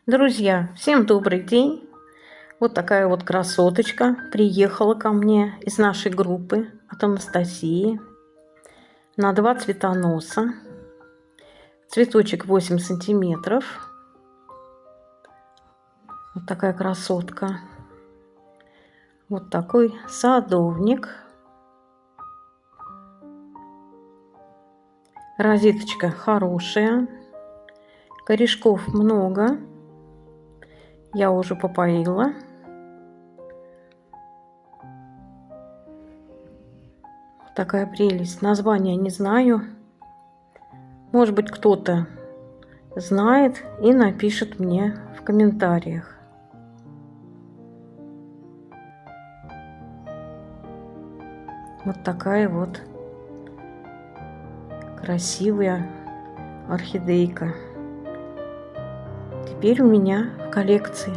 Друзья, всем добрый день! Вот такая вот красоточка приехала ко мне из нашей группы от Анастасии на 2 цветоноса. Цветочек 8 сантиметров. Вот такая красотка. Вот такой садовник. Розеточка хорошая. Корешков много. Я уже попоила. Такая прелесть. Название не знаю. Может быть, кто-то знает и напишет мне в комментариях. Вот такая вот красивая орхидейка. Теперь у меня в коллекции.